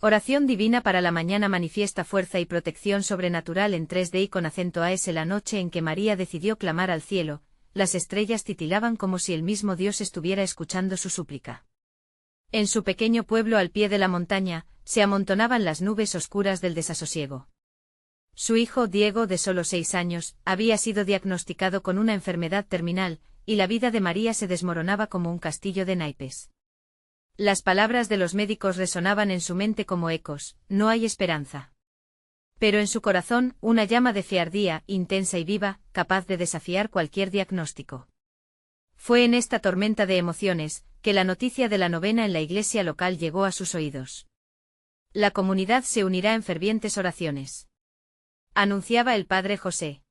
Oración divina para la mañana manifiesta fuerza y protección sobrenatural en 3D y con acento AS. La noche en que María decidió clamar al cielo, las estrellas titilaban como si el mismo Dios estuviera escuchando su súplica. En su pequeño pueblo al pie de la montaña, se amontonaban las nubes oscuras del desasosiego. Su hijo Diego, de solo 6 años, había sido diagnosticado con una enfermedad terminal, y la vida de María se desmoronaba como un castillo de naipes. Las palabras de los médicos resonaban en su mente como ecos: no hay esperanza. Pero en su corazón, una llama de fe ardía, intensa y viva, capaz de desafiar cualquier diagnóstico. Fue en esta tormenta de emociones, que la noticia de la novena en la iglesia local llegó a sus oídos. La comunidad se unirá en fervientes oraciones, anunciaba el padre José.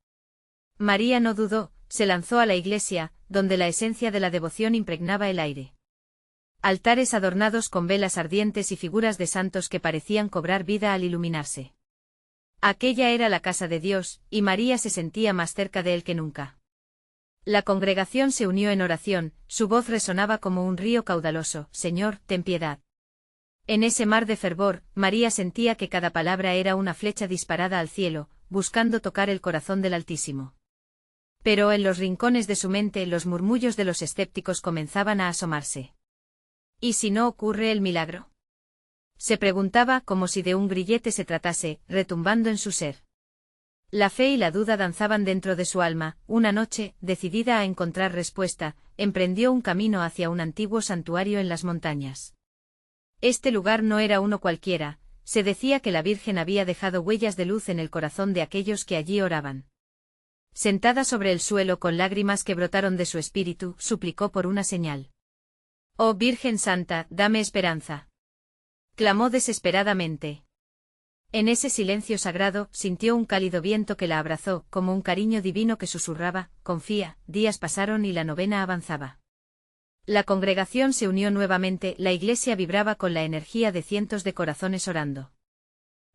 María no dudó, se lanzó a la iglesia, donde la esencia de la devoción impregnaba el aire. Altares adornados con velas ardientes y figuras de santos que parecían cobrar vida al iluminarse. Aquella era la casa de Dios, y María se sentía más cerca de él que nunca. La congregación se unió en oración, su voz resonaba como un río caudaloso: Señor, ten piedad. En ese mar de fervor, María sentía que cada palabra era una flecha disparada al cielo, buscando tocar el corazón del Altísimo. Pero en los rincones de su mente los murmullos de los escépticos comenzaban a asomarse. ¿Y si no ocurre el milagro?, se preguntaba, como si de un grillete se tratase, retumbando en su ser. La fe y la duda danzaban dentro de su alma. Una noche, decidida a encontrar respuesta, emprendió un camino hacia un antiguo santuario en las montañas. Este lugar no era uno cualquiera, se decía que la Virgen había dejado huellas de luz en el corazón de aquellos que allí oraban. Sentada sobre el suelo con lágrimas que brotaron de su espíritu, suplicó por una señal. «Oh Virgen Santa, dame esperanza», clamó desesperadamente. En ese silencio sagrado, sintió un cálido viento que la abrazó, como un cariño divino que susurraba: confía. Días pasaron y la novena avanzaba. La congregación se unió nuevamente, la iglesia vibraba con la energía de cientos de corazones orando.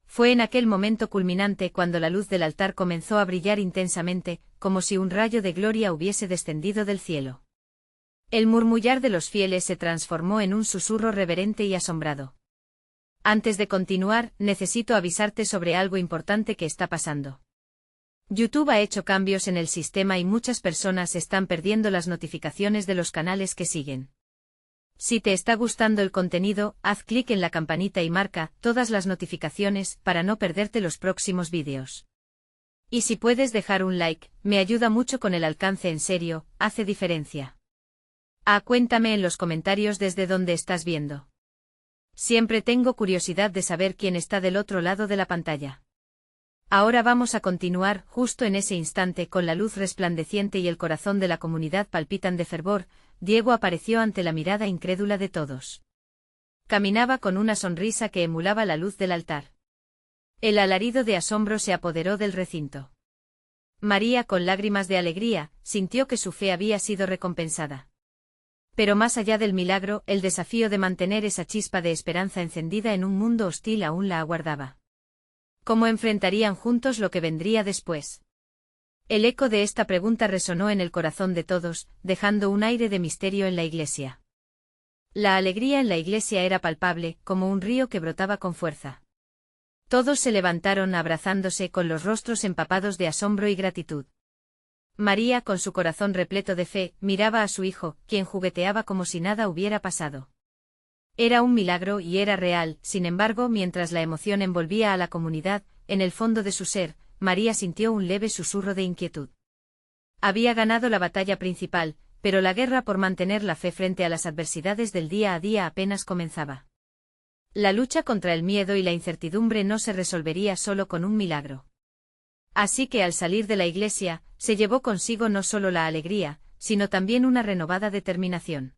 Fue en aquel momento culminante cuando la luz del altar comenzó a brillar intensamente, como si un rayo de gloria hubiese descendido del cielo. El murmullar de los fieles se transformó en un susurro reverente y asombrado. Antes de continuar, necesito avisarte sobre algo importante que está pasando. YouTube ha hecho cambios en el sistema y muchas personas están perdiendo las notificaciones de los canales que siguen. Si te está gustando el contenido, haz clic en la campanita y marca todas las notificaciones para no perderte los próximos vídeos. Y si puedes dejar un like, me ayuda mucho con el alcance, en serio, hace diferencia. Cuéntame en los comentarios desde dónde estás viendo. Siempre tengo curiosidad de saber quién está del otro lado de la pantalla. Ahora vamos a continuar. Justo en ese instante, con la luz resplandeciente y el corazón de la comunidad palpitan de fervor, Diego apareció ante la mirada incrédula de todos. Caminaba con una sonrisa que emulaba la luz del altar. El alarido de asombro se apoderó del recinto. María, con lágrimas de alegría, sintió que su fe había sido recompensada. Pero más allá del milagro, el desafío de mantener esa chispa de esperanza encendida en un mundo hostil aún la aguardaba. ¿Cómo enfrentarían juntos lo que vendría después? El eco de esta pregunta resonó en el corazón de todos, dejando un aire de misterio en la iglesia. La alegría en la iglesia era palpable, como un río que brotaba con fuerza. Todos se levantaron abrazándose, con los rostros empapados de asombro y gratitud. María, con su corazón repleto de fe, miraba a su hijo, quien jugueteaba como si nada hubiera pasado. Era un milagro y era real. Sin embargo, mientras la emoción envolvía a la comunidad, en el fondo de su ser, María sintió un leve susurro de inquietud. Había ganado la batalla principal, pero la guerra por mantener la fe frente a las adversidades del día a día apenas comenzaba. La lucha contra el miedo y la incertidumbre no se resolvería solo con un milagro. Así que al salir de la iglesia, se llevó consigo no solo la alegría, sino también una renovada determinación.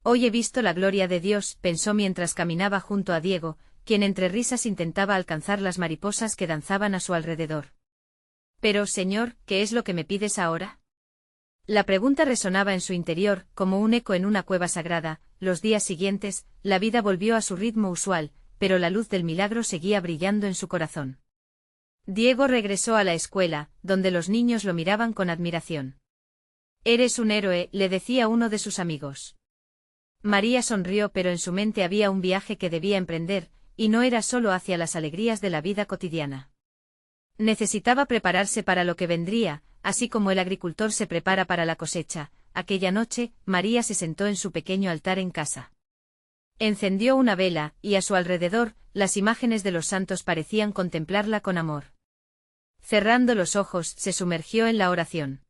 Hoy he visto la gloria de Dios, pensó mientras caminaba junto a Diego, quien entre risas intentaba alcanzar las mariposas que danzaban a su alrededor. Pero, Señor, ¿qué es lo que me pides ahora? La pregunta resonaba en su interior, como un eco en una cueva sagrada. Los días siguientes, la vida volvió a su ritmo usual, pero la luz del milagro seguía brillando en su corazón. Diego regresó a la escuela, donde los niños lo miraban con admiración. «Eres un héroe», le decía uno de sus amigos. María sonrió, pero en su mente había un viaje que debía emprender, y no era solo hacia las alegrías de la vida cotidiana. Necesitaba prepararse para lo que vendría, así como el agricultor se prepara para la cosecha. Aquella noche, María se sentó en su pequeño altar en casa. Encendió una vela, y a su alrededor, las imágenes de los santos parecían contemplarla con amor. Cerrando los ojos, se sumergió en la oración.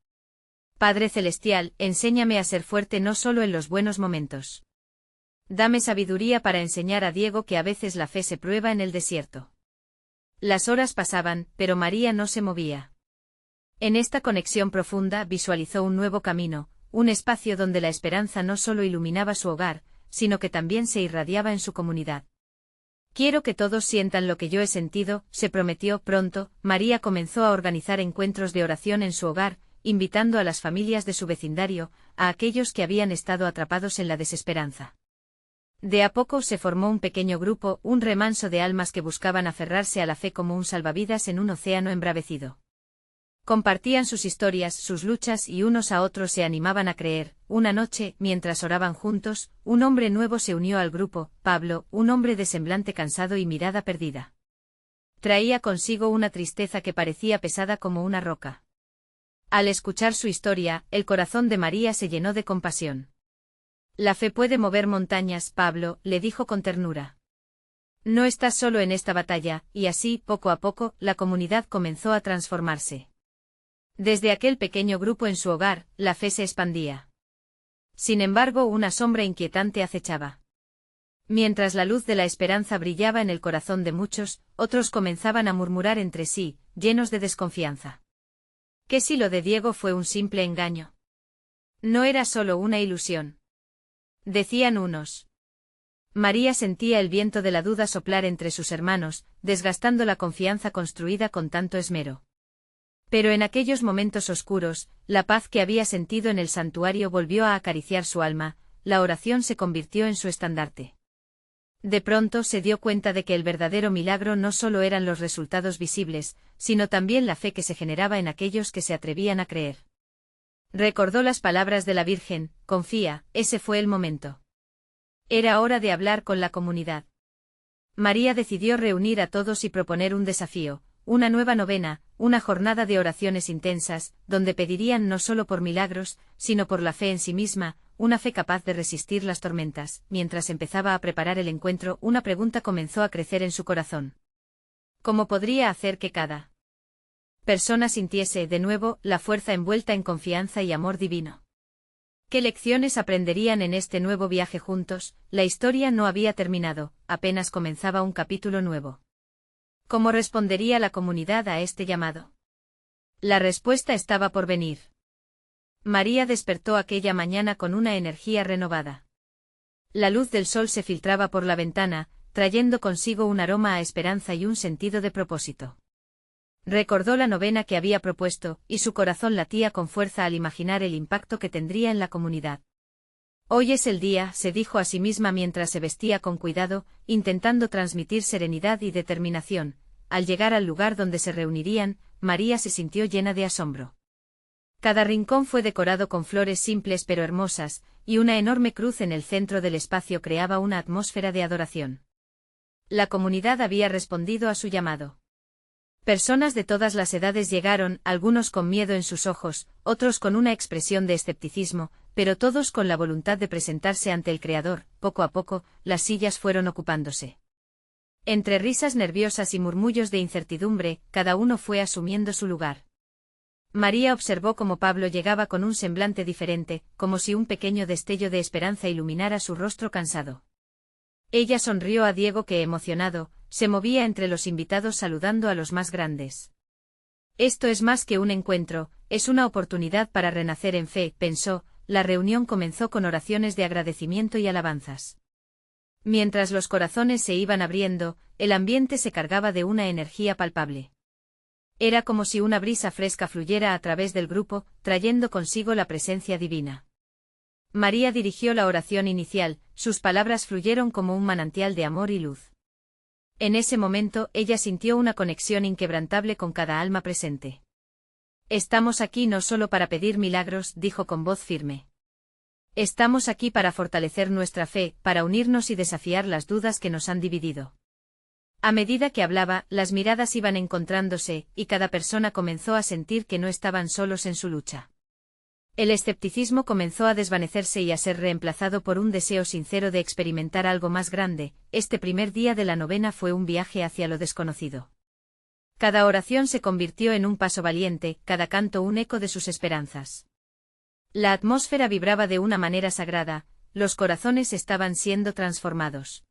Padre Celestial, enséñame a ser fuerte no solo en los buenos momentos. Dame sabiduría para enseñar a Diego que a veces la fe se prueba en el desierto. Las horas pasaban, pero María no se movía. En esta conexión profunda visualizó un nuevo camino, un espacio donde la esperanza no solo iluminaba su hogar, sino que también se irradiaba en su comunidad. Quiero que todos sientan lo que yo he sentido, se prometió. Pronto, María comenzó a organizar encuentros de oración en su hogar, invitando a las familias de su vecindario, a aquellos que habían estado atrapados en la desesperanza. De a poco se formó un pequeño grupo, un remanso de almas que buscaban aferrarse a la fe como un salvavidas en un océano embravecido. Compartían sus historias, sus luchas y unos a otros se animaban a creer. Una noche, mientras oraban juntos, un hombre nuevo se unió al grupo, Pablo, un hombre de semblante cansado y mirada perdida. Traía consigo una tristeza que parecía pesada como una roca. Al escuchar su historia, el corazón de María se llenó de compasión. La fe puede mover montañas, Pablo, le dijo con ternura. No estás solo en esta batalla, y así, poco a poco, la comunidad comenzó a transformarse. Desde aquel pequeño grupo en su hogar, la fe se expandía. Sin embargo, una sombra inquietante acechaba. Mientras la luz de la esperanza brillaba en el corazón de muchos, otros comenzaban a murmurar entre sí, llenos de desconfianza. ¿Qué si lo de Diego fue un simple engaño? No era solo una ilusión. Decían unos. María sentía el viento de la duda soplar entre sus hermanos, desgastando la confianza construida con tanto esmero. Pero en aquellos momentos oscuros, la paz que había sentido en el santuario volvió a acariciar su alma, la oración se convirtió en su estandarte. De pronto se dio cuenta de que el verdadero milagro no solo eran los resultados visibles, sino también la fe que se generaba en aquellos que se atrevían a creer. Recordó las palabras de la Virgen, confía, ese fue el momento. Era hora de hablar con la comunidad. María decidió reunir a todos y proponer un desafío, una nueva novena, una jornada de oraciones intensas, donde pedirían no solo por milagros, sino por la fe en sí misma, una fe capaz de resistir las tormentas. Mientras empezaba a preparar el encuentro, una pregunta comenzó a crecer en su corazón. ¿Cómo podría hacer que cada persona sintiese, de nuevo, la fuerza envuelta en confianza y amor divino? ¿Qué lecciones aprenderían en este nuevo viaje juntos? La historia no había terminado, apenas comenzaba un capítulo nuevo. ¿Cómo respondería la comunidad a este llamado? La respuesta estaba por venir. María despertó aquella mañana con una energía renovada. La luz del sol se filtraba por la ventana, trayendo consigo un aroma a esperanza y un sentido de propósito. Recordó la novena que había propuesto, y su corazón latía con fuerza al imaginar el impacto que tendría en la comunidad. Hoy es el día, se dijo a sí misma mientras se vestía con cuidado, intentando transmitir serenidad y determinación. Al llegar al lugar donde se reunirían, María se sintió llena de asombro. Cada rincón fue decorado con flores simples pero hermosas, y una enorme cruz en el centro del espacio creaba una atmósfera de adoración. La comunidad había respondido a su llamado. Personas de todas las edades llegaron, algunos con miedo en sus ojos, otros con una expresión de escepticismo, pero todos con la voluntad de presentarse ante el Creador. Poco a poco, las sillas fueron ocupándose. Entre risas nerviosas y murmullos de incertidumbre, cada uno fue asumiendo su lugar. María observó cómo Pablo llegaba con un semblante diferente, como si un pequeño destello de esperanza iluminara su rostro cansado. Ella sonrió a Diego que, emocionado, se movía entre los invitados saludando a los más grandes. Esto es más que un encuentro, es una oportunidad para renacer en fe, pensó. La reunión comenzó con oraciones de agradecimiento y alabanzas. Mientras los corazones se iban abriendo, el ambiente se cargaba de una energía palpable. Era como si una brisa fresca fluyera a través del grupo, trayendo consigo la presencia divina. María dirigió la oración inicial, sus palabras fluyeron como un manantial de amor y luz. En ese momento, ella sintió una conexión inquebrantable con cada alma presente. Estamos aquí no solo para pedir milagros, dijo con voz firme. Estamos aquí para fortalecer nuestra fe, para unirnos y desafiar las dudas que nos han dividido. A medida que hablaba, las miradas iban encontrándose, y cada persona comenzó a sentir que no estaban solos en su lucha. El escepticismo comenzó a desvanecerse y a ser reemplazado por un deseo sincero de experimentar algo más grande. Este primer día de la novena fue un viaje hacia lo desconocido. Cada oración se convirtió en un paso valiente, cada canto un eco de sus esperanzas. La atmósfera vibraba de una manera sagrada, los corazones estaban siendo transformados.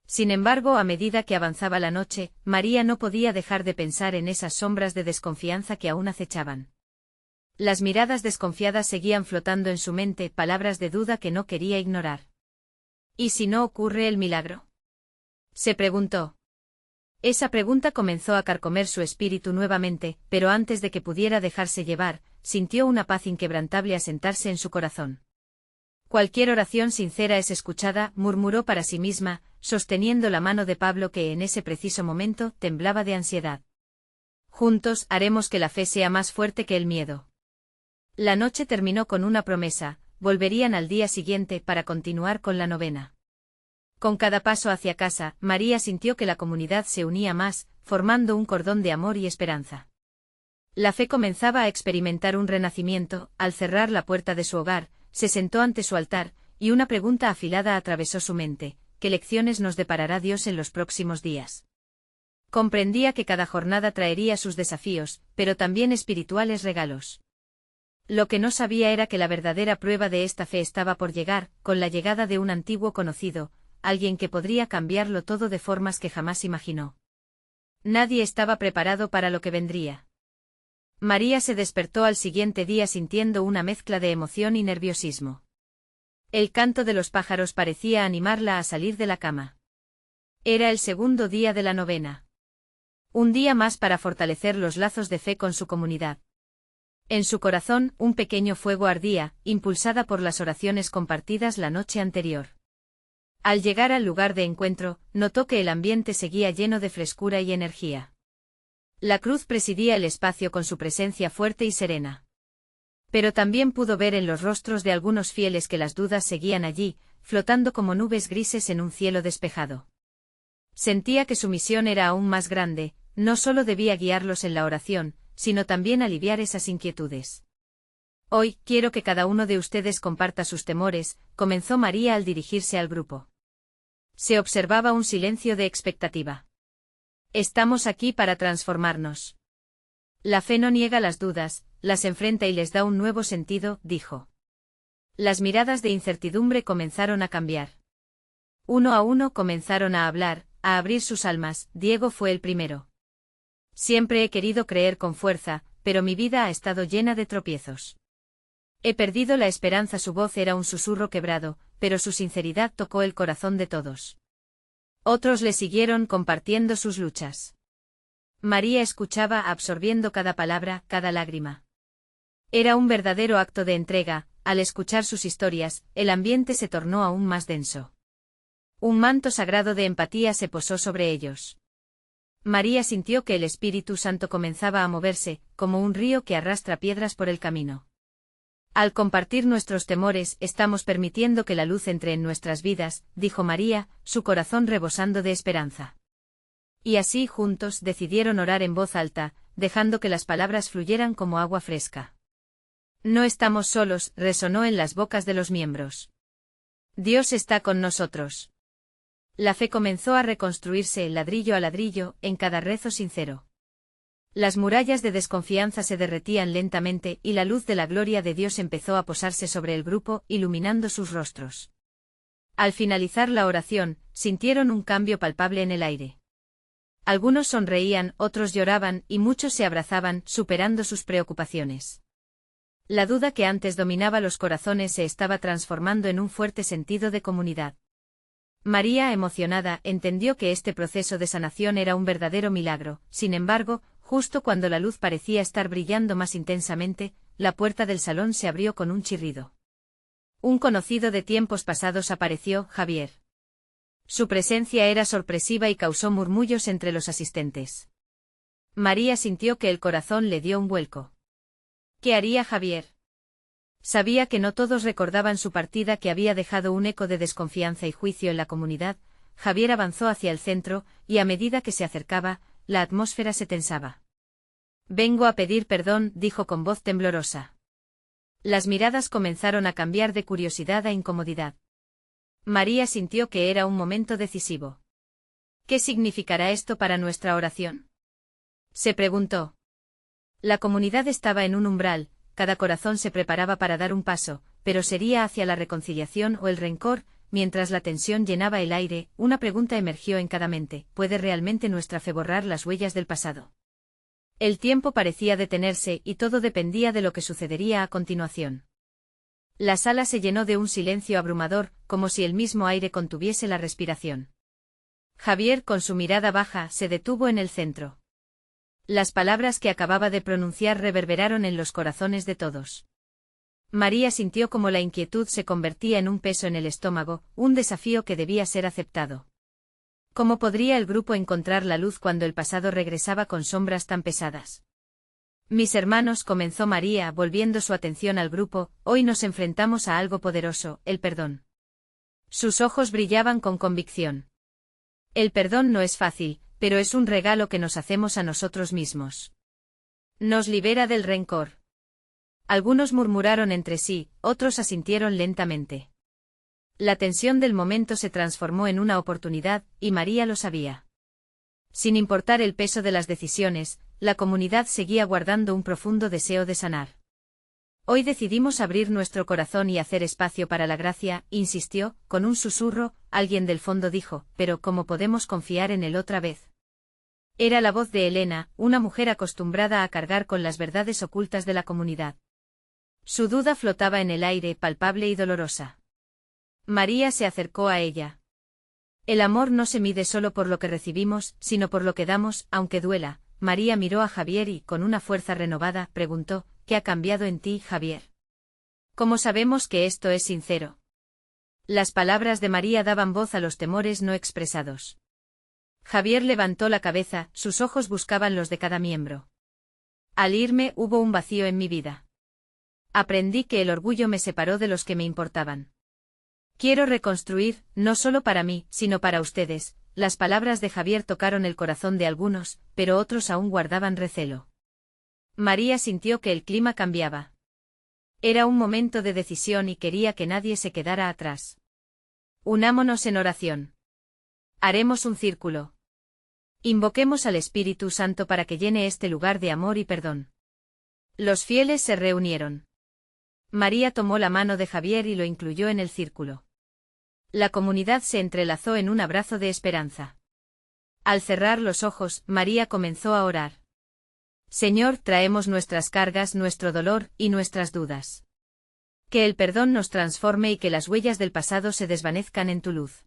Sin embargo, a medida que avanzaba la noche, María no podía dejar de pensar en esas sombras de desconfianza que aún acechaban. Las miradas desconfiadas seguían flotando en su mente, palabras de duda que no quería ignorar. ¿Y si no ocurre el milagro?, se preguntó. Esa pregunta comenzó a carcomer su espíritu nuevamente, pero antes de que pudiera dejarse llevar, sintió una paz inquebrantable asentarse en su corazón. Cualquier oración sincera es escuchada, murmuró para sí misma, sosteniendo la mano de Pablo que en ese preciso momento temblaba de ansiedad. Juntos haremos que la fe sea más fuerte que el miedo. La noche terminó con una promesa: volverían al día siguiente para continuar con la novena. Con cada paso hacia casa, María sintió que la comunidad se unía más, formando un cordón de amor y esperanza. La fe comenzaba a experimentar un renacimiento. Al cerrar la puerta de su hogar, se sentó ante su altar, y una pregunta afilada atravesó su mente: ¿qué lecciones nos deparará Dios en los próximos días? Comprendía que cada jornada traería sus desafíos, pero también espirituales regalos. Lo que no sabía era que la verdadera prueba de esta fe estaba por llegar, con la llegada de un antiguo conocido, alguien que podría cambiarlo todo de formas que jamás imaginó. Nadie estaba preparado para lo que vendría. María se despertó al siguiente día sintiendo una mezcla de emoción y nerviosismo. El canto de los pájaros parecía animarla a salir de la cama. Era el segundo día de la novena. Un día más para fortalecer los lazos de fe con su comunidad. En su corazón, un pequeño fuego ardía, impulsada por las oraciones compartidas la noche anterior. Al llegar al lugar de encuentro, notó que el ambiente seguía lleno de frescura y energía. La cruz presidía el espacio con su presencia fuerte y serena. Pero también pudo ver en los rostros de algunos fieles que las dudas seguían allí, flotando como nubes grises en un cielo despejado. Sentía que su misión era aún más grande, no solo debía guiarlos en la oración, sino también aliviar esas inquietudes. Hoy, quiero que cada uno de ustedes comparta sus temores, comenzó María al dirigirse al grupo. Se observaba un silencio de expectativa. Estamos aquí para transformarnos. La fe no niega las dudas, las enfrenta y les da un nuevo sentido, dijo. Las miradas de incertidumbre comenzaron a cambiar. Uno a uno comenzaron a hablar, a abrir sus almas. Diego fue el primero. Siempre he querido creer con fuerza, pero mi vida ha estado llena de tropiezos. He perdido la esperanza. Su voz era un susurro quebrado, pero su sinceridad tocó el corazón de todos. Otros le siguieron compartiendo sus luchas. María escuchaba absorbiendo cada palabra, cada lágrima. Era un verdadero acto de entrega. Al escuchar sus historias, el ambiente se tornó aún más denso. Un manto sagrado de empatía se posó sobre ellos. María sintió que el Espíritu Santo comenzaba a moverse, como un río que arrastra piedras por el camino. Al compartir nuestros temores, estamos permitiendo que la luz entre en nuestras vidas, dijo María, su corazón rebosando de esperanza. Y así juntos decidieron orar en voz alta, dejando que las palabras fluyeran como agua fresca. No estamos solos, resonó en las bocas de los miembros. Dios está con nosotros. La fe comenzó a reconstruirse ladrillo a ladrillo, en cada rezo sincero. Las murallas de desconfianza se derretían lentamente y la luz de la gloria de Dios empezó a posarse sobre el grupo, iluminando sus rostros. Al finalizar la oración, sintieron un cambio palpable en el aire. Algunos sonreían, otros lloraban y muchos se abrazaban, superando sus preocupaciones. La duda que antes dominaba los corazones se estaba transformando en un fuerte sentido de comunidad. María, emocionada, entendió que este proceso de sanación era un verdadero milagro. Sin embargo, justo cuando la luz parecía estar brillando más intensamente, la puerta del salón se abrió con un chirrido. Un conocido de tiempos pasados apareció, Javier. Su presencia era sorpresiva y causó murmullos entre los asistentes. María sintió que el corazón le dio un vuelco. ¿Qué haría Javier? Sabía que no todos recordaban su partida, que había dejado un eco de desconfianza y juicio en la comunidad, Javier avanzó hacia el centro, y a medida que se acercaba, la atmósfera se tensaba. «Vengo a pedir perdón», dijo con voz temblorosa. Las miradas comenzaron a cambiar de curiosidad a incomodidad. María sintió que era un momento decisivo. «¿Qué significará esto para nuestra oración?», se preguntó. La comunidad estaba en un umbral, cada corazón se preparaba para dar un paso, pero sería hacia la reconciliación o el rencor. Mientras la tensión llenaba el aire, una pregunta emergió en cada mente: ¿puede realmente nuestra fe borrar las huellas del pasado? El tiempo parecía detenerse y todo dependía de lo que sucedería a continuación. La sala se llenó de un silencio abrumador, como si el mismo aire contuviese la respiración. Javier, con su mirada baja, se detuvo en el centro. Las palabras que acababa de pronunciar reverberaron en los corazones de todos. María sintió como la inquietud se convertía en un peso en el estómago, un desafío que debía ser aceptado. ¿Cómo podría el grupo encontrar la luz cuando el pasado regresaba con sombras tan pesadas? «Mis hermanos», comenzó María, volviendo su atención al grupo, «hoy nos enfrentamos a algo poderoso, el perdón». Sus ojos brillaban con convicción. El perdón no es fácil, pero es un regalo que nos hacemos a nosotros mismos. Nos libera del rencor. Algunos murmuraron entre sí, otros asintieron lentamente. La tensión del momento se transformó en una oportunidad, y María lo sabía. Sin importar el peso de las decisiones, la comunidad seguía guardando un profundo deseo de sanar. «Hoy decidimos abrir nuestro corazón y hacer espacio para la gracia», insistió, con un susurro. Alguien del fondo dijo: «pero ¿cómo podemos confiar en él otra vez?». Era la voz de Elena, una mujer acostumbrada a cargar con las verdades ocultas de la comunidad. Su duda flotaba en el aire, palpable y dolorosa. María se acercó a ella. «El amor no se mide solo por lo que recibimos, sino por lo que damos, aunque duela». María miró a Javier y, con una fuerza renovada, preguntó: «¿Qué ha cambiado en ti, Javier? ¿Cómo sabemos que esto es sincero?». Las palabras de María daban voz a los temores no expresados. Javier levantó la cabeza, sus ojos buscaban los de cada miembro. «Al irme hubo un vacío en mi vida. Aprendí que el orgullo me separó de los que me importaban. Quiero reconstruir, no solo para mí, sino para ustedes». Las palabras de Javier tocaron el corazón de algunos, pero otros aún guardaban recelo. María sintió que el clima cambiaba. Era un momento de decisión y quería que nadie se quedara atrás. «Unámonos en oración. Haremos un círculo. Invoquemos al Espíritu Santo para que llene este lugar de amor y perdón». Los fieles se reunieron. María tomó la mano de Javier y lo incluyó en el círculo. La comunidad se entrelazó en un abrazo de esperanza. Al cerrar los ojos, María comenzó a orar. «Señor, traemos nuestras cargas, nuestro dolor y nuestras dudas. Que el perdón nos transforme y que las huellas del pasado se desvanezcan en tu luz».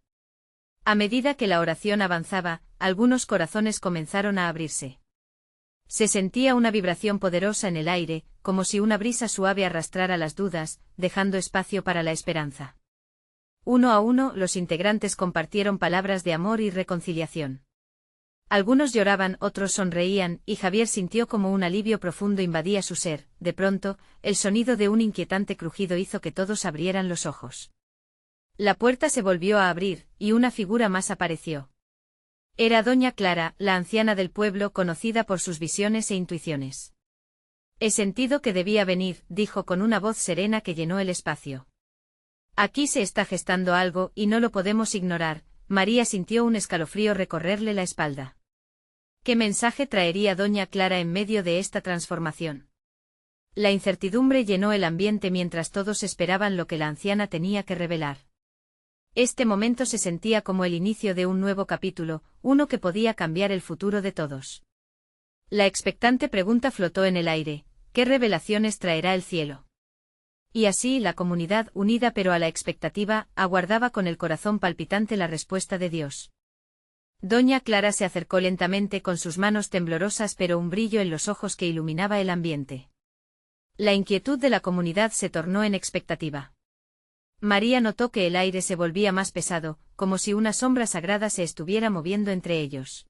A medida que la oración avanzaba, algunos corazones comenzaron a abrirse. Se sentía una vibración poderosa en el aire, como si una brisa suave arrastrara las dudas, dejando espacio para la esperanza. Uno a uno, los integrantes compartieron palabras de amor y reconciliación. Algunos lloraban, otros sonreían, y Javier sintió como un alivio profundo invadía su ser. De pronto, el sonido de un inquietante crujido hizo que todos abrieran los ojos. La puerta se volvió a abrir, y una figura más apareció. Era doña Clara, la anciana del pueblo, conocida por sus visiones e intuiciones. «He sentido que debía venir», dijo con una voz serena que llenó el espacio. «Aquí se está gestando algo, y no lo podemos ignorar». María sintió un escalofrío recorrerle la espalda. ¿Qué mensaje traería doña Clara en medio de esta transformación? La incertidumbre llenó el ambiente mientras todos esperaban lo que la anciana tenía que revelar. Este momento se sentía como el inicio de un nuevo capítulo, uno que podía cambiar el futuro de todos. La expectante pregunta flotó en el aire: ¿qué revelaciones traerá el cielo? Y así la comunidad, unida pero a la expectativa, aguardaba con el corazón palpitante la respuesta de Dios. Doña Clara se acercó lentamente con sus manos temblorosas pero un brillo en los ojos que iluminaba el ambiente. La inquietud de la comunidad se tornó en expectativa. María notó que el aire se volvía más pesado, como si una sombra sagrada se estuviera moviendo entre ellos.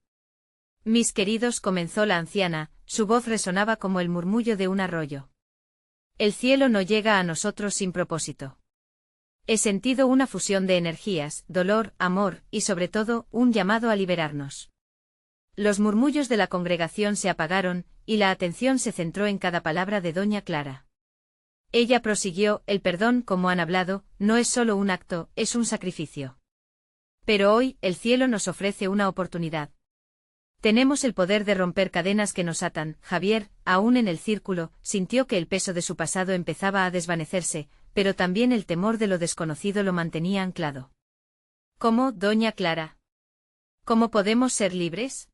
«Mis queridos», comenzó la anciana, su voz resonaba como el murmullo de un arroyo. «El cielo no llega a nosotros sin propósito. He sentido una fusión de energías, dolor, amor, y sobre todo, un llamado a liberarnos. Los murmullos de la congregación se apagaron, y la atención se centró en cada palabra de doña Clara. Ella prosiguió: el perdón, como han hablado, no es solo un acto, es un sacrificio. Pero hoy, el cielo nos ofrece una oportunidad. Tenemos el poder de romper cadenas que nos atan. Javier, aún en el círculo, sintió que el peso de su pasado empezaba a desvanecerse, pero también el temor de lo desconocido lo mantenía anclado. ¿Cómo, doña Clara? ¿Cómo podemos ser libres?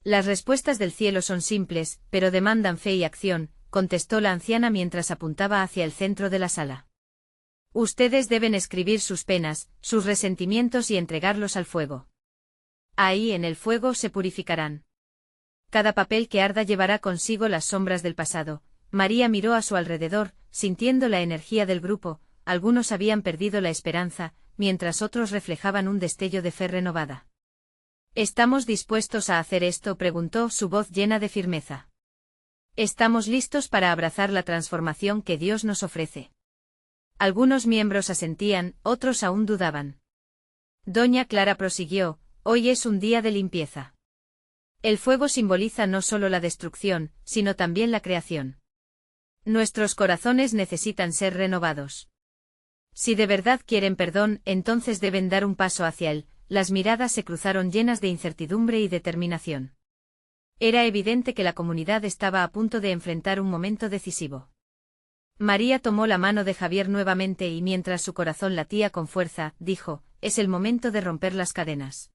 Las respuestas del cielo son simples, pero demandan fe y acción, contestó la anciana mientras apuntaba hacia el centro de la sala. Ustedes deben escribir sus penas, sus resentimientos y entregarlos al fuego. Ahí en el fuego se purificarán. Cada papel que arda llevará consigo las sombras del pasado. María miró a su alrededor, sintiendo la energía del grupo. Algunos habían perdido la esperanza, mientras otros reflejaban un destello de fe renovada. ¿Estamos dispuestos a hacer esto?, preguntó, su voz llena de firmeza. Estamos listos para abrazar la transformación que Dios nos ofrece. Algunos miembros asentían, otros aún dudaban. Doña Clara prosiguió: hoy es un día de limpieza. El fuego simboliza no solo la destrucción, sino también la creación. Nuestros corazones necesitan ser renovados. Si de verdad quieren perdón, entonces deben dar un paso hacia él. Las miradas se cruzaron llenas de incertidumbre y determinación. Era evidente que la comunidad estaba a punto de enfrentar un momento decisivo. María tomó la mano de Javier nuevamente y mientras su corazón latía con fuerza, dijo: es el momento de romper las cadenas.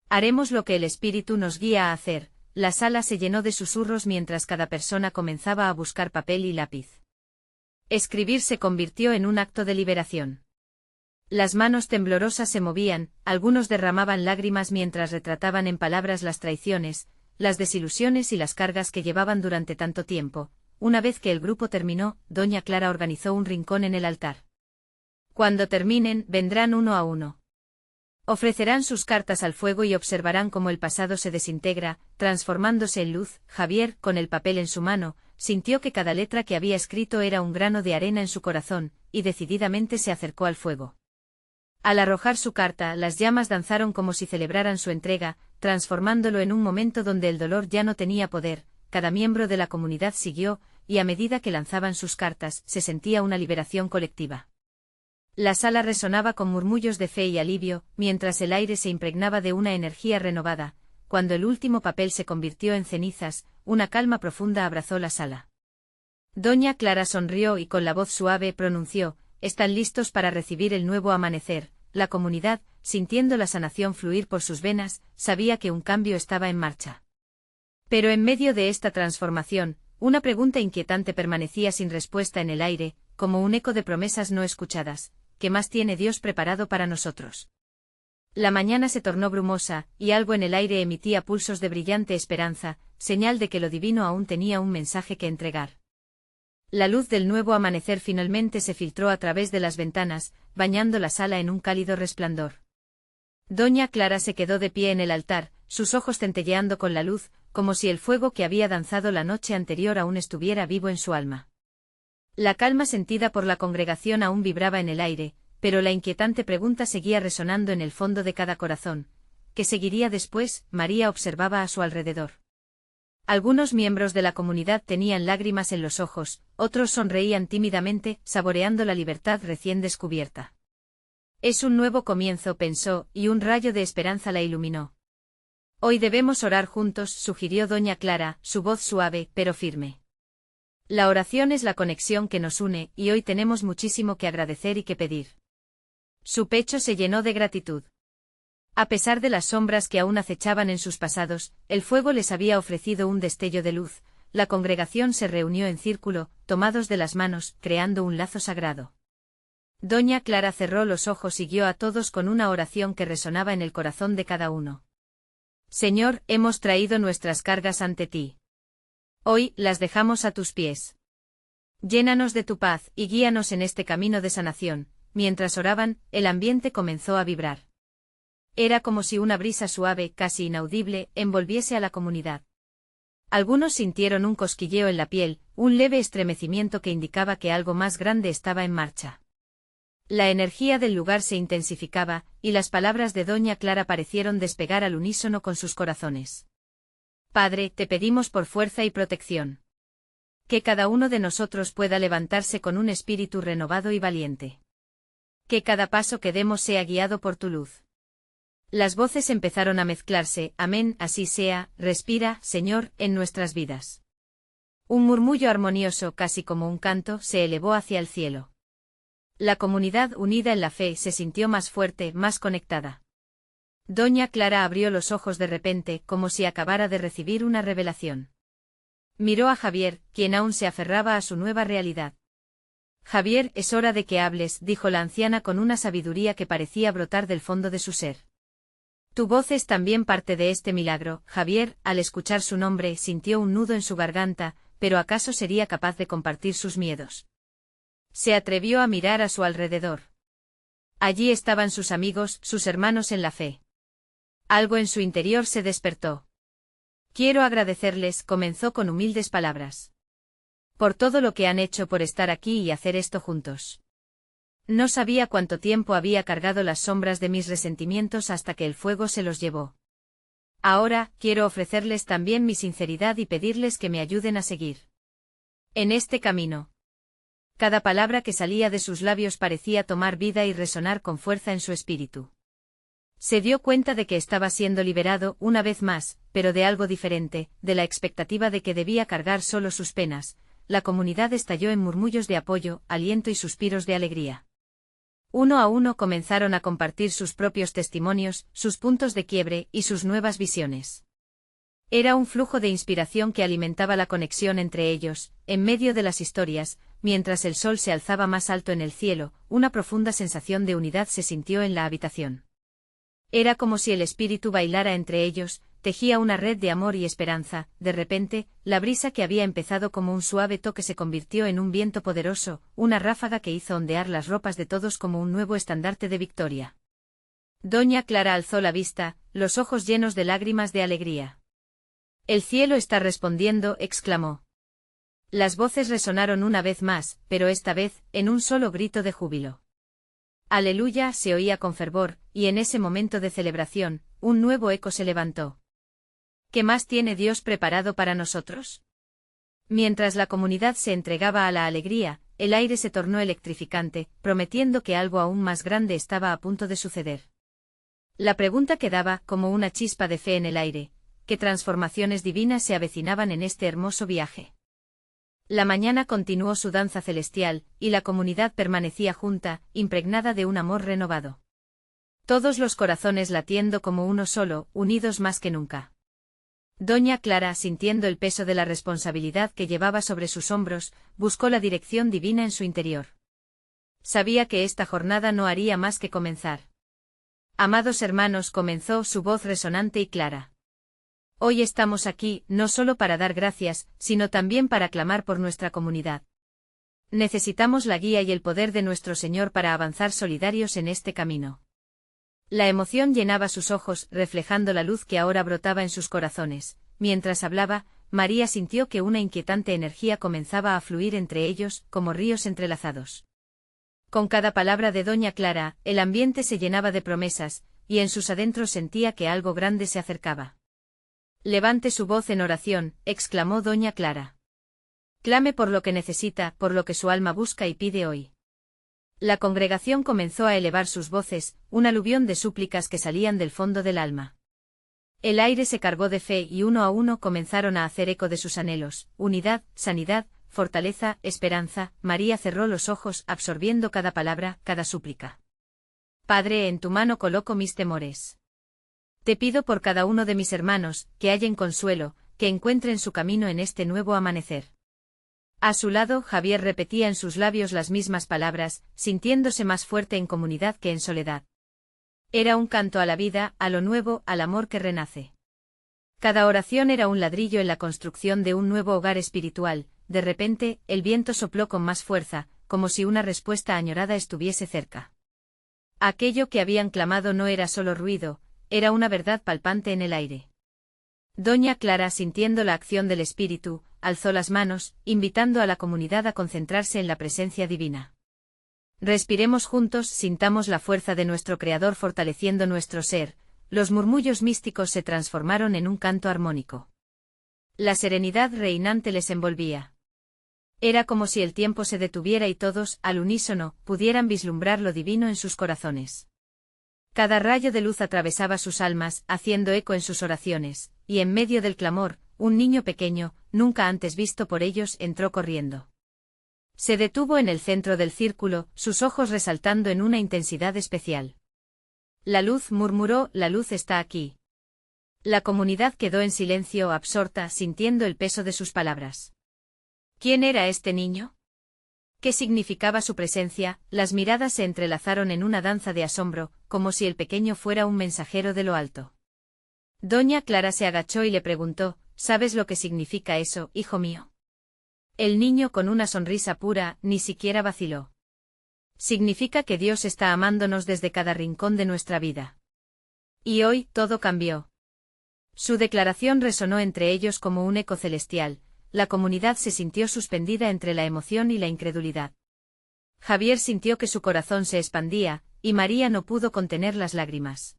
Haremos lo que el Espíritu nos guía a hacer. La sala se llenó de susurros mientras cada persona comenzaba a buscar papel y lápiz. Escribir se convirtió en un acto de liberación. Las manos temblorosas se movían, algunos derramaban lágrimas mientras retrataban en palabras las traiciones, las desilusiones y las cargas que llevaban durante tanto tiempo. Una vez que el grupo terminó, doña Clara organizó un rincón en el altar. Cuando terminen, vendrán uno a uno. Ofrecerán sus cartas al fuego y observarán cómo el pasado se desintegra, transformándose en luz. Javier, con el papel en su mano, sintió que cada letra que había escrito era un grano de arena en su corazón, y decididamente se acercó al fuego. Al arrojar su carta, las llamas danzaron como si celebraran su entrega, transformándolo en un momento donde el dolor ya no tenía poder. Cada miembro de la comunidad siguió, y a medida que lanzaban sus cartas, se sentía una liberación colectiva. La sala resonaba con murmullos de fe y alivio, mientras el aire se impregnaba de una energía renovada. Cuando el último papel se convirtió en cenizas, una calma profunda abrazó la sala. Doña Clara sonrió y con la voz suave pronunció: están listos para recibir el nuevo amanecer. La comunidad, sintiendo la sanación fluir por sus venas, sabía que un cambio estaba en marcha. Pero en medio de esta transformación, una pregunta inquietante permanecía sin respuesta en el aire, como un eco de promesas no escuchadas. ¿Qué más tiene Dios preparado para nosotros? La mañana se tornó brumosa, y algo en el aire emitía pulsos de brillante esperanza, señal de que lo divino aún tenía un mensaje que entregar. La luz del nuevo amanecer finalmente se filtró a través de las ventanas, bañando la sala en un cálido resplandor. Doña Clara se quedó de pie en el altar, sus ojos centelleando con la luz, como si el fuego que había danzado la noche anterior aún estuviera vivo en su alma. La calma sentida por la congregación aún vibraba en el aire, pero la inquietante pregunta seguía resonando en el fondo de cada corazón. ¿Qué seguiría después? María observaba a su alrededor. Algunos miembros de la comunidad tenían lágrimas en los ojos, otros sonreían tímidamente, saboreando la libertad recién descubierta. Es un nuevo comienzo, pensó, y un rayo de esperanza la iluminó. Hoy debemos orar juntos, sugirió doña Clara, su voz suave, pero firme. La oración es la conexión que nos une, y hoy tenemos muchísimo que agradecer y que pedir. Su pecho se llenó de gratitud. A pesar de las sombras que aún acechaban en sus pasados, el fuego les había ofrecido un destello de luz. La congregación se reunió en círculo, tomados de las manos, creando un lazo sagrado. Doña Clara cerró los ojos y guió a todos con una oración que resonaba en el corazón de cada uno. Señor, hemos traído nuestras cargas ante ti. Hoy las dejamos a tus pies. Llénanos de tu paz y guíanos en este camino de sanación. Mientras oraban, el ambiente comenzó a vibrar. Era como si una brisa suave, casi inaudible, envolviese a la comunidad. Algunos sintieron un cosquilleo en la piel, un leve estremecimiento que indicaba que algo más grande estaba en marcha. La energía del lugar se intensificaba, y las palabras de doña Clara parecieron despegar al unísono con sus corazones. Padre, te pedimos por fuerza y protección. Que cada uno de nosotros pueda levantarse con un espíritu renovado y valiente. Que cada paso que demos sea guiado por tu luz. Las voces empezaron a mezclarse, amén, así sea, respira, Señor, en nuestras vidas. Un murmullo armonioso, casi como un canto, se elevó hacia el cielo. La comunidad unida en la fe se sintió más fuerte, más conectada. Doña Clara abrió los ojos de repente, como si acabara de recibir una revelación. Miró a Javier, quien aún se aferraba a su nueva realidad. Javier, es hora de que hables, dijo la anciana con una sabiduría que parecía brotar del fondo de su ser. Tu voz es también parte de este milagro. Javier, al escuchar su nombre, sintió un nudo en su garganta, pero ¿acaso sería capaz de compartir sus miedos? Se atrevió a mirar a su alrededor. Allí estaban sus amigos, sus hermanos en la fe. Algo en su interior se despertó. Quiero agradecerles, comenzó con humildes palabras. Por todo lo que han hecho por estar aquí y hacer esto juntos. No sabía cuánto tiempo había cargado las sombras de mis resentimientos hasta que el fuego se los llevó. Ahora, quiero ofrecerles también mi sinceridad y pedirles que me ayuden a seguir en este camino. Cada palabra que salía de sus labios parecía tomar vida y resonar con fuerza en su espíritu. Se dio cuenta de que estaba siendo liberado una vez más, pero de algo diferente, de la expectativa de que debía cargar solo sus penas. La comunidad estalló en murmullos de apoyo, aliento y suspiros de alegría. Uno a uno comenzaron a compartir sus propios testimonios, sus puntos de quiebre y sus nuevas visiones. Era un flujo de inspiración que alimentaba la conexión entre ellos, en medio de las historias, mientras el sol se alzaba más alto en el cielo, una profunda sensación de unidad se sintió en la habitación. Era como si el espíritu bailara entre ellos, tejía una red de amor y esperanza. De repente, la brisa que había empezado como un suave toque se convirtió en un viento poderoso, una ráfaga que hizo ondear las ropas de todos como un nuevo estandarte de victoria. Doña Clara alzó la vista, los ojos llenos de lágrimas de alegría. El cielo está respondiendo, exclamó. Las voces resonaron una vez más, pero esta vez, en un solo grito de júbilo. Aleluya, se oía con fervor, y en ese momento de celebración, un nuevo eco se levantó. ¿Qué más tiene Dios preparado para nosotros? Mientras la comunidad se entregaba a la alegría, el aire se tornó electrificante, prometiendo que algo aún más grande estaba a punto de suceder. La pregunta quedaba como una chispa de fe en el aire: ¿qué transformaciones divinas se avecinaban en este hermoso viaje? La mañana continuó su danza celestial, y la comunidad permanecía junta, impregnada de un amor renovado. Todos los corazones latiendo como uno solo, unidos más que nunca. Doña Clara, sintiendo el peso de la responsabilidad que llevaba sobre sus hombros, buscó la dirección divina en su interior. Sabía que esta jornada no haría más que comenzar. Amados hermanos, comenzó su voz resonante y clara. Hoy estamos aquí, no solo para dar gracias, sino también para clamar por nuestra comunidad. Necesitamos la guía y el poder de nuestro Señor para avanzar solidarios en este camino. La emoción llenaba sus ojos, reflejando la luz que ahora brotaba en sus corazones. Mientras hablaba, María sintió que una inquietante energía comenzaba a fluir entre ellos, como ríos entrelazados. Con cada palabra de Doña Clara, el ambiente se llenaba de promesas, y en sus adentros sentía que algo grande se acercaba. Levante su voz en oración, exclamó Doña Clara. Clame por lo que necesita, por lo que su alma busca y pide hoy. La congregación comenzó a elevar sus voces, un aluvión de súplicas que salían del fondo del alma. El aire se cargó de fe y uno a uno comenzaron a hacer eco de sus anhelos: unidad, sanidad, fortaleza, esperanza. María cerró los ojos, absorbiendo cada palabra, cada súplica. Padre, en tu mano coloco mis temores. Te pido por cada uno de mis hermanos, que hallen consuelo, que encuentren su camino en este nuevo amanecer. A su lado, Javier repetía en sus labios las mismas palabras, sintiéndose más fuerte en comunidad que en soledad. Era un canto a la vida, a lo nuevo, al amor que renace. Cada oración era un ladrillo en la construcción de un nuevo hogar espiritual. De repente, el viento sopló con más fuerza, como si una respuesta añorada estuviese cerca. Aquello que habían clamado no era solo ruido, era una verdad palpante en el aire. Doña Clara, sintiendo la acción del Espíritu, alzó las manos, invitando a la comunidad a concentrarse en la presencia divina. Respiremos juntos, sintamos la fuerza de nuestro Creador fortaleciendo nuestro ser. Los murmullos místicos se transformaron en un canto armónico. La serenidad reinante les envolvía. Era como si el tiempo se detuviera y todos, al unísono, pudieran vislumbrar lo divino en sus corazones. Cada rayo de luz atravesaba sus almas, haciendo eco en sus oraciones, y en medio del clamor, un niño pequeño, nunca antes visto por ellos, entró corriendo. Se detuvo en el centro del círculo, sus ojos resaltando en una intensidad especial. La luz, murmuró, la luz está aquí. La comunidad quedó en silencio, absorta, sintiendo el peso de sus palabras. ¿Quién era este niño? ¿Qué significaba su presencia? Las miradas se entrelazaron en una danza de asombro, como si el pequeño fuera un mensajero de lo alto. Doña Clara se agachó y le preguntó, ¿sabes lo que significa eso, hijo mío? El niño, con una sonrisa pura, ni siquiera vaciló. Significa que Dios está amándonos desde cada rincón de nuestra vida. Y hoy, todo cambió. Su declaración resonó entre ellos como un eco celestial. La comunidad se sintió suspendida entre la emoción y la incredulidad. Javier sintió que su corazón se expandía, y María no pudo contener las lágrimas.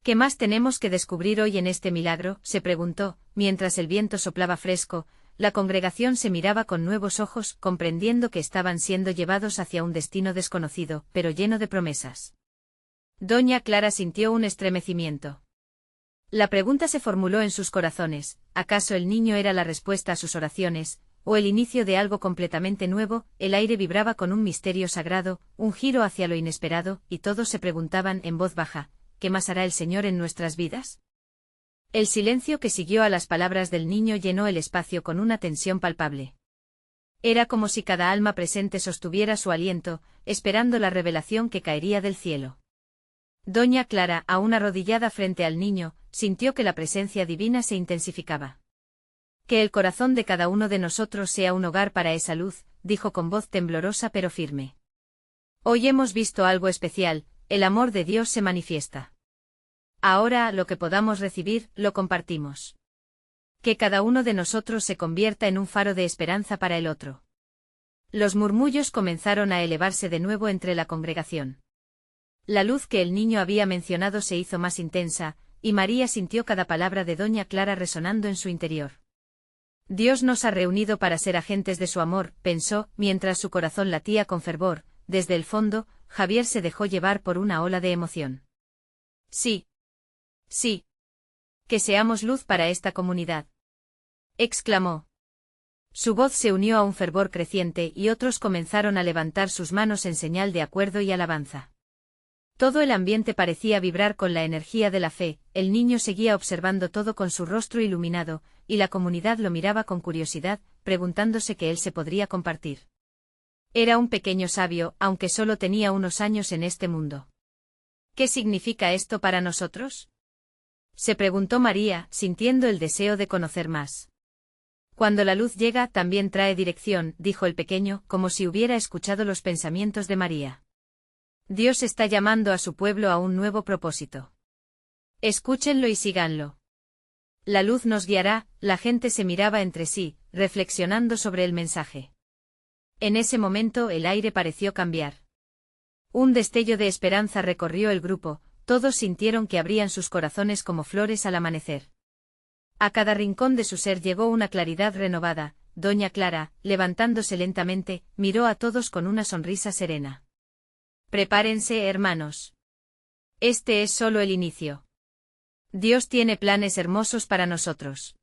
¿Qué más tenemos que descubrir hoy en este milagro?, se preguntó, mientras el viento soplaba fresco. La congregación se miraba con nuevos ojos, comprendiendo que estaban siendo llevados hacia un destino desconocido, pero lleno de promesas. Doña Clara sintió un estremecimiento. La pregunta se formuló en sus corazones, ¿acaso el niño era la respuesta a sus oraciones, o el inicio de algo completamente nuevo? El aire vibraba con un misterio sagrado, un giro hacia lo inesperado, y todos se preguntaban en voz baja, ¿qué más hará el Señor en nuestras vidas? El silencio que siguió a las palabras del niño llenó el espacio con una tensión palpable. Era como si cada alma presente sostuviera su aliento, esperando la revelación que caería del cielo. Doña Clara, aún arrodillada frente al niño, sintió que la presencia divina se intensificaba. Que el corazón de cada uno de nosotros sea un hogar para esa luz, dijo con voz temblorosa pero firme. Hoy hemos visto algo especial, el amor de Dios se manifiesta. Ahora, lo que podamos recibir, lo compartimos. Que cada uno de nosotros se convierta en un faro de esperanza para el otro. Los murmullos comenzaron a elevarse de nuevo entre la congregación. La luz que el niño había mencionado se hizo más intensa, y María sintió cada palabra de Doña Clara resonando en su interior. Dios nos ha reunido para ser agentes de su amor, pensó, mientras su corazón latía con fervor. Desde el fondo, Javier se dejó llevar por una ola de emoción. Sí. Sí. Que seamos luz para esta comunidad. Exclamó. Su voz se unió a un fervor creciente y otros comenzaron a levantar sus manos en señal de acuerdo y alabanza. Todo el ambiente parecía vibrar con la energía de la fe, el niño seguía observando todo con su rostro iluminado, y la comunidad lo miraba con curiosidad, preguntándose qué él se podría compartir. Era un pequeño sabio, aunque solo tenía unos años en este mundo. ¿Qué significa esto para nosotros?, se preguntó María, sintiendo el deseo de conocer más. Cuando la luz llega, también trae dirección, dijo el pequeño, como si hubiera escuchado los pensamientos de María. Dios está llamando a su pueblo a un nuevo propósito. Escúchenlo y síganlo. La luz nos guiará. La gente se miraba entre sí, reflexionando sobre el mensaje. En ese momento el aire pareció cambiar. Un destello de esperanza recorrió el grupo, todos sintieron que abrían sus corazones como flores al amanecer. A cada rincón de su ser llegó una claridad renovada. Doña Clara, levantándose lentamente, miró a todos con una sonrisa serena. Prepárense, hermanos. Este es solo el inicio. Dios tiene planes hermosos para nosotros.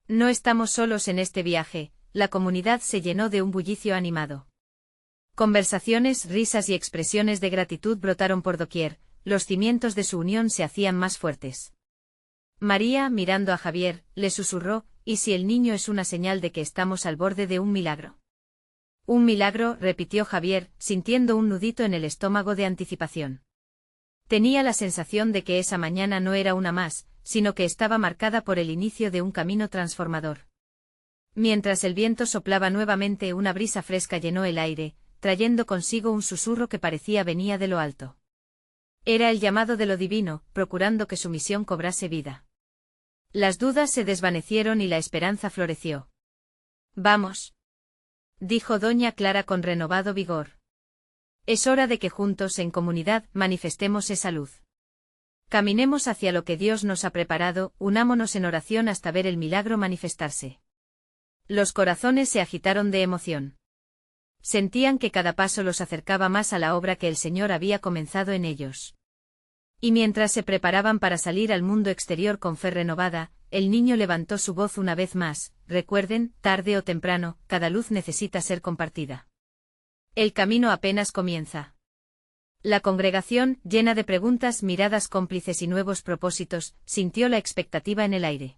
No estamos solos en este viaje. La comunidad se llenó de un bullicio animado. Conversaciones, risas y expresiones de gratitud brotaron por doquier, los cimientos de su unión se hacían más fuertes. María, mirando a Javier, le susurró, ¿y si el niño es una señal de que estamos al borde de un milagro? Un milagro, repitió Javier, sintiendo un nudito en el estómago de anticipación. Tenía la sensación de que esa mañana no era una más, sino que estaba marcada por el inicio de un camino transformador. Mientras el viento soplaba nuevamente, una brisa fresca llenó el aire, trayendo consigo un susurro que parecía venía de lo alto. Era el llamado de lo divino, procurando que su misión cobrase vida. Las dudas se desvanecieron y la esperanza floreció. Vamos, dijo Doña Clara con renovado vigor. Es hora de que juntos, en comunidad, manifestemos esa luz. Caminemos hacia lo que Dios nos ha preparado, unámonos en oración hasta ver el milagro manifestarse. Los corazones se agitaron de emoción. Sentían que cada paso los acercaba más a la obra que el Señor había comenzado en ellos. Y mientras se preparaban para salir al mundo exterior con fe renovada, el niño levantó su voz una vez más: recuerden, tarde o temprano, cada luz necesita ser compartida. El camino apenas comienza. La congregación, llena de preguntas, miradas cómplices y nuevos propósitos, sintió la expectativa en el aire.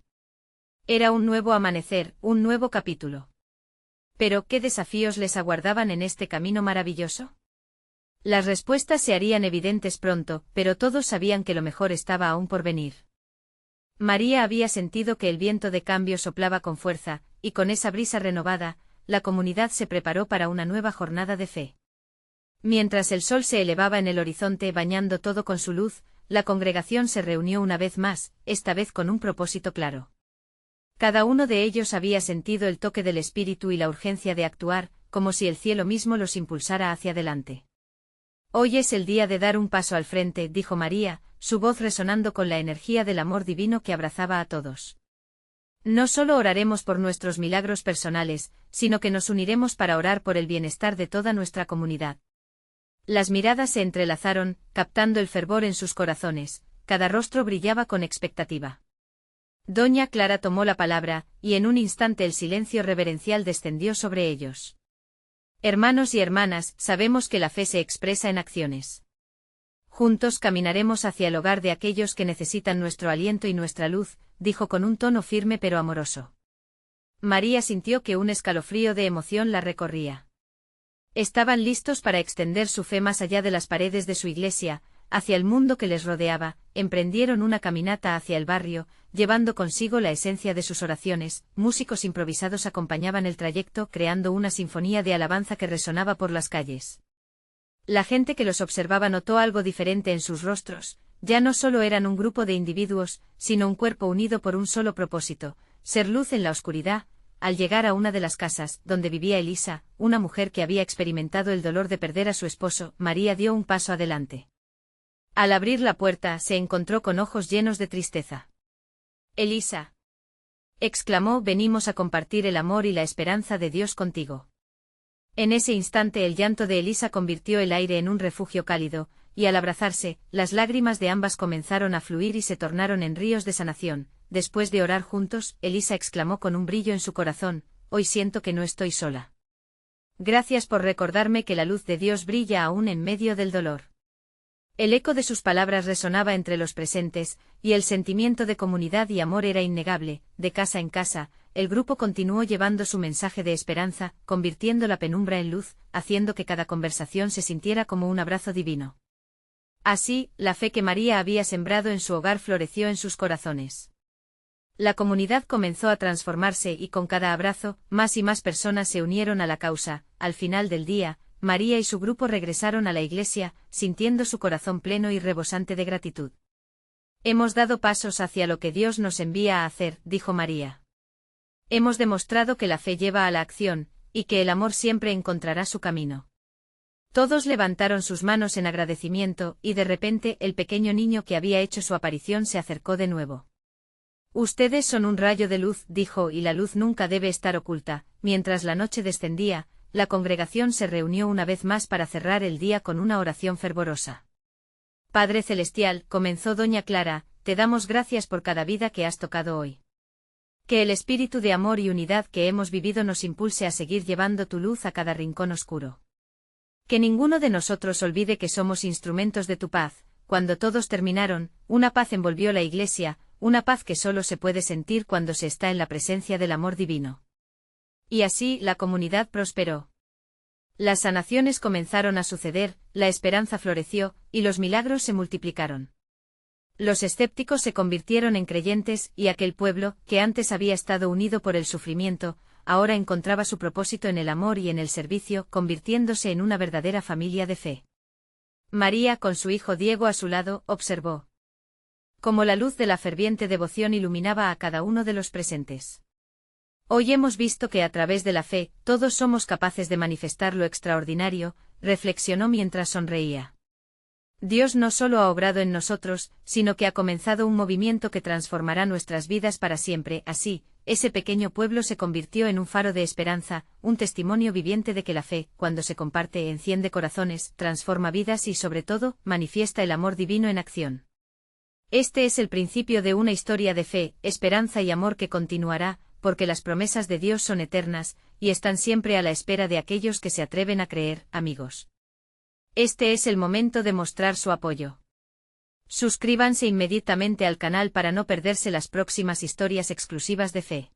Era un nuevo amanecer, un nuevo capítulo. Pero, ¿qué desafíos les aguardaban en este camino maravilloso? Las respuestas se harían evidentes pronto, pero todos sabían que lo mejor estaba aún por venir. María había sentido que el viento de cambio soplaba con fuerza, y con esa brisa renovada, la comunidad se preparó para una nueva jornada de fe. Mientras el sol se elevaba en el horizonte bañando todo con su luz, la congregación se reunió una vez más, esta vez con un propósito claro. Cada uno de ellos había sentido el toque del Espíritu y la urgencia de actuar, como si el cielo mismo los impulsara hacia adelante. Hoy es el día de dar un paso al frente, dijo María, su voz resonando con la energía del amor divino que abrazaba a todos. No solo oraremos por nuestros milagros personales, sino que nos uniremos para orar por el bienestar de toda nuestra comunidad. Las miradas se entrelazaron, captando el fervor en sus corazones, cada rostro brillaba con expectativa. Doña Clara tomó la palabra, y en un instante el silencio reverencial descendió sobre ellos. Hermanos y hermanas, sabemos que la fe se expresa en acciones. Juntos caminaremos hacia el hogar de aquellos que necesitan nuestro aliento y nuestra luz, dijo con un tono firme pero amoroso. María sintió que un escalofrío de emoción la recorría. Estaban listos para extender su fe más allá de las paredes de su iglesia, hacia el mundo que les rodeaba, emprendieron una caminata hacia el barrio, llevando consigo la esencia de sus oraciones, músicos improvisados acompañaban el trayecto creando una sinfonía de alabanza que resonaba por las calles. La gente que los observaba notó algo diferente en sus rostros, ya no solo eran un grupo de individuos, sino un cuerpo unido por un solo propósito, ser luz en la oscuridad. Al llegar a una de las casas, donde vivía Elisa, una mujer que había experimentado el dolor de perder a su esposo, María dio un paso adelante. Al abrir la puerta, se encontró con ojos llenos de tristeza. «Elisa», exclamó, «venimos a compartir el amor y la esperanza de Dios contigo». En ese instante el llanto de Elisa convirtió el aire en un refugio cálido, y al abrazarse, las lágrimas de ambas comenzaron a fluir y se tornaron en ríos de sanación. Después de orar juntos, Elisa exclamó con un brillo en su corazón: «Hoy siento que no estoy sola. Gracias por recordarme que la luz de Dios brilla aún en medio del dolor». El eco de sus palabras resonaba entre los presentes, y el sentimiento de comunidad y amor era innegable. De casa en casa, el grupo continuó llevando su mensaje de esperanza, convirtiendo la penumbra en luz, haciendo que cada conversación se sintiera como un abrazo divino. Así, la fe que María había sembrado en su hogar floreció en sus corazones. La comunidad comenzó a transformarse y con cada abrazo, más y más personas se unieron a la causa. Al final del día, María y su grupo regresaron a la iglesia, sintiendo su corazón pleno y rebosante de gratitud. «Hemos dado pasos hacia lo que Dios nos envía a hacer», dijo María. «Hemos demostrado que la fe lleva a la acción, y que el amor siempre encontrará su camino». Todos levantaron sus manos en agradecimiento, y de repente el pequeño niño que había hecho su aparición se acercó de nuevo. «Ustedes son un rayo de luz», dijo, «y la luz nunca debe estar oculta». Mientras la noche descendía, la congregación se reunió una vez más para cerrar el día con una oración fervorosa. «Padre Celestial», comenzó doña Clara, «te damos gracias por cada vida que has tocado hoy. Que el espíritu de amor y unidad que hemos vivido nos impulse a seguir llevando tu luz a cada rincón oscuro. Que ninguno de nosotros olvide que somos instrumentos de tu paz». Cuando todos terminaron, una paz envolvió la iglesia, una paz que solo se puede sentir cuando se está en la presencia del amor divino. Y así la comunidad prosperó. Las sanaciones comenzaron a suceder, la esperanza floreció, y los milagros se multiplicaron. Los escépticos se convirtieron en creyentes, y aquel pueblo, que antes había estado unido por el sufrimiento, ahora encontraba su propósito en el amor y en el servicio, convirtiéndose en una verdadera familia de fe. María, con su hijo Diego a su lado, observó cómo la luz de la ferviente devoción iluminaba a cada uno de los presentes. «Hoy hemos visto que a través de la fe, todos somos capaces de manifestar lo extraordinario», reflexionó mientras sonreía. Dios no solo ha obrado en nosotros, sino que ha comenzado un movimiento que transformará nuestras vidas para siempre. Así, ese pequeño pueblo se convirtió en un faro de esperanza, un testimonio viviente de que la fe, cuando se comparte, enciende corazones, transforma vidas y, sobre todo, manifiesta el amor divino en acción. Este es el principio de una historia de fe, esperanza y amor que continuará, porque las promesas de Dios son eternas, y están siempre a la espera de aquellos que se atreven a creer, amigos. Este es el momento de mostrar su apoyo. Suscríbanse inmediatamente al canal para no perderse las próximas historias exclusivas de fe.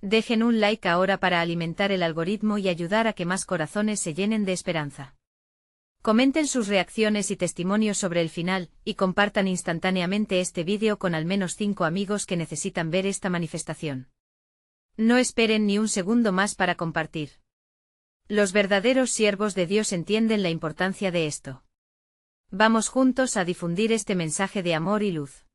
Dejen un like ahora para alimentar el algoritmo y ayudar a que más corazones se llenen de esperanza. Comenten sus reacciones y testimonios sobre el final, y compartan instantáneamente este vídeo con al menos 5 amigos que necesitan ver esta manifestación. No esperen ni un segundo más para compartir. Los verdaderos siervos de Dios entienden la importancia de esto. Vamos juntos a difundir este mensaje de amor y luz.